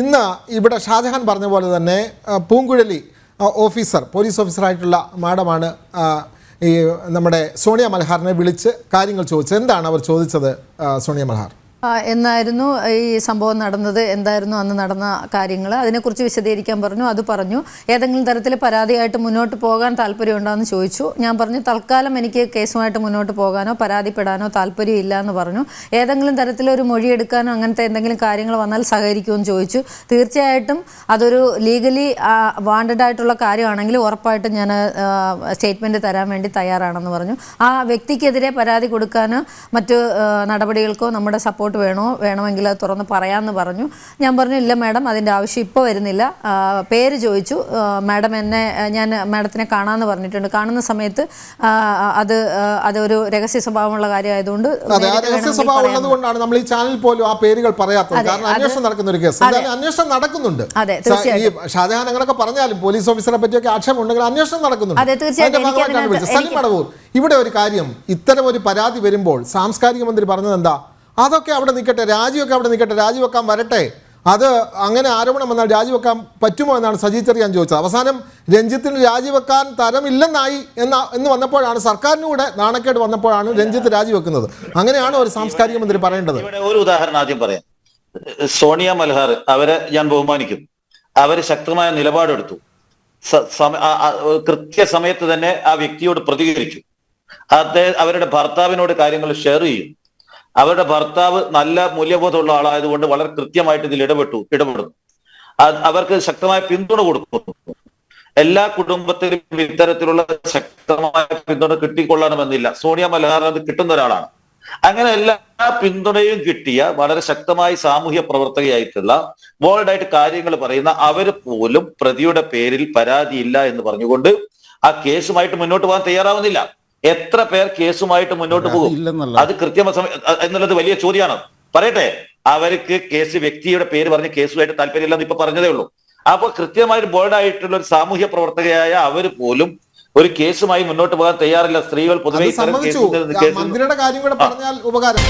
ഇന്ന് ഇവിടെ ഷാജഹാൻ പറഞ്ഞ പോലെ തന്നെ പൂങ്കുഴലി ഓഫീസർ, പോലീസ് ഓഫീസറായിട്ടുള്ള മാഡമാണ് ഈ നമ്മുടെ സോണിയ മൽഹാറിനെ വിളിച്ച് കാര്യങ്ങൾ ചോദിച്ചത്. എന്താണ് അവർ ചോദിച്ചത് സോണിയ മൽഹാർ? എന്നായിരുന്നു ഈ സംഭവം നടന്നത്, എന്തായിരുന്നു അന്ന് നടന്ന കാര്യങ്ങൾ, അതിനെക്കുറിച്ച് വിശദീകരിക്കാൻ പറഞ്ഞു. അത് പറഞ്ഞു. ഏതെങ്കിലും തരത്തിൽ പരാതിയായിട്ട് മുന്നോട്ട് പോകാൻ താല്പര്യമുണ്ടോ എന്ന് ചോദിച്ചു. ഞാൻ പറഞ്ഞു തൽക്കാലം എനിക്ക് കേസുമായിട്ട് മുന്നോട്ട് പോകാനോ പരാതിപ്പെടാനോ താല്പര്യമില്ല എന്ന് പറഞ്ഞു. ഏതെങ്കിലും തരത്തിലൊരു മൊഴിയെടുക്കാനോ അങ്ങനത്തെ എന്തെങ്കിലും കാര്യങ്ങൾ വന്നാൽ സഹകരിക്കുമെന്ന് ചോദിച്ചു. തീർച്ചയായിട്ടും അതൊരു ലീഗലി വാണ്ടഡ് ആയിട്ടുള്ള കാര്യമാണെങ്കിൽ ഉറപ്പായിട്ടും ഞാൻ സ്റ്റേറ്റ്മെൻറ്റ് തരാൻ വേണ്ടി തയ്യാറാണെന്ന് പറഞ്ഞു. ആ വ്യക്തിക്കെതിരെ പരാതി കൊടുക്കാനോ മറ്റു നടപടികൾക്കോ നമ്മുടെ സപ്പോർട്ട് വേണമെങ്കിൽ അത് തുറന്ന് പറയാമെന്ന് പറഞ്ഞു. ഞാൻ പറഞ്ഞു ഇല്ല മാഡം, അതിൻ്റെ ആവശ്യം ഇപ്പോൾ വരുന്നില്ല. പേര് ചോദിച്ചു. മാഡം ഞാൻ മാഡത്തിനെ കാണാമെന്ന് പറഞ്ഞിട്ടുണ്ട്. കാണുന്ന സമയത്ത് അതൊരു രഹസ്യ സ്വഭാവമുള്ള കാര്യമായതുകൊണ്ട് കൊണ്ടാണ് നമ്മൾ ഈ ചാനൽ പോലും ആ പേരുകൾ പറയാത്തത്. കാരണം അന്വേഷണം നടക്കുന്ന ഒരു കേസ്, അന്വേഷണം നടക്കുന്നുണ്ട്. ഷാജഹാൻ അങ്ങനെയൊക്കെ പറഞ്ഞാലും പോലീസ് ഓഫീസറെ പറ്റിയൊക്കെ ആക്ഷേപം ഉണ്ടെങ്കിൽ അന്വേഷണം നടക്കുന്നുണ്ട്. സലിം മടവൂർ, ഇവിടെ ഒരു കാര്യം, ഇത്തരം ഒരു പരാതി വരുമ്പോൾ സാംസ്കാരിക മന്ത്രി പറഞ്ഞത് എന്താ? അതൊക്കെ അവിടെ നിൽക്കട്ടെ, രാജിയൊക്കെ അവിടെ നിൽക്കട്ടെ, രാജിവെക്കാൻ വരട്ടെ. അത് അങ്ങനെ ആരോപണം വന്നാൽ രാജിവെക്കാൻ പറ്റുമോ എന്നാണ് സജി ചെറിയാൻ ചോദിച്ചത്. അവസാനം രഞ്ജിത്തിന് രാജിവെക്കാൻ തരമില്ലെന്നായി എന്ന് വന്നപ്പോഴാണ്, സർക്കാരിന് കൂടെ നാണക്കേട് വന്നപ്പോഴാണ് രഞ്ജിത്ത് രാജിവെക്കുന്നത്. അങ്ങനെയാണ് ഒരു സാംസ്കാരിക മന്ത്രി പറയേണ്ടത്. ഒരു ഉദാഹരണം ആദ്യം പറയാം. സോണിയ മൽഹാർ, അവരെ ഞാൻ ബഹുമാനിക്കുന്നു. അവര് ശക്തമായ നിലപാടെടുത്തു. കൃത്യസമയത്ത് തന്നെ ആ വ്യക്തിയോട് പ്രതികരിച്ചു. അവരുടെ ഭർത്താവിനോട് കാര്യങ്ങൾ ഷെയർ ചെയ്യും. അവരുടെ ഭർത്താവ് നല്ല മൂല്യബോധമുള്ള ആളായതുകൊണ്ട് വളരെ കൃത്യമായിട്ട് ഇതിൽ ഇടപെടുന്നു. അവർക്ക് ശക്തമായ പിന്തുണ കൊടുക്കുന്നു. എല്ലാ കുടുംബത്തിലും ഇത്തരത്തിലുള്ള ശക്തമായ പിന്തുണ കിട്ടിക്കൊള്ളണമെന്നില്ല. സോണിയ മൽഹാർ അത് കിട്ടുന്ന ഒരാളാണ്. അങ്ങനെ എല്ലാ പിന്തുണയും കിട്ടിയ വളരെ ശക്തമായി സാമൂഹ്യ പ്രവർത്തകയായിട്ടുള്ള, ബോൾഡായിട്ട് കാര്യങ്ങൾ പറയുന്ന അവർ പോലും പ്രതിയുടെ പേരിൽ പരാതിയില്ല എന്ന് പറഞ്ഞുകൊണ്ട് ആ കേസുമായിട്ട് മുന്നോട്ട് പോകാൻ തയ്യാറാവുന്നില്ല. എത്ര പേർ കേസുമായിട്ട് മുന്നോട്ട് പോകും? അത് കൃത്യമായി എന്നുള്ളത് വലിയ ചോദ്യമാണ്. പറയട്ടെ, അവർക്ക് കേസ് വ്യക്തിയുടെ പേര് പറഞ്ഞ് കേസുമായിട്ട് താല്പര്യമില്ലെന്ന് ഇപ്പൊ പറഞ്ഞതേ ഉള്ളൂ. അപ്പൊ കൃത്യമായിട്ട് ബോൾഡായിട്ടുള്ള ഒരു സാമൂഹ്യ പ്രവർത്തകയായ അവർ പോലും ഒരു കേസുമായി മുന്നോട്ട് പോകാൻ തയ്യാറില്ല. സ്ത്രീകൾ പൊതുവെ മന്ത്രിയുടെ കാര്യം കൂടെ പറഞ്ഞാൽ ഉപകാരം.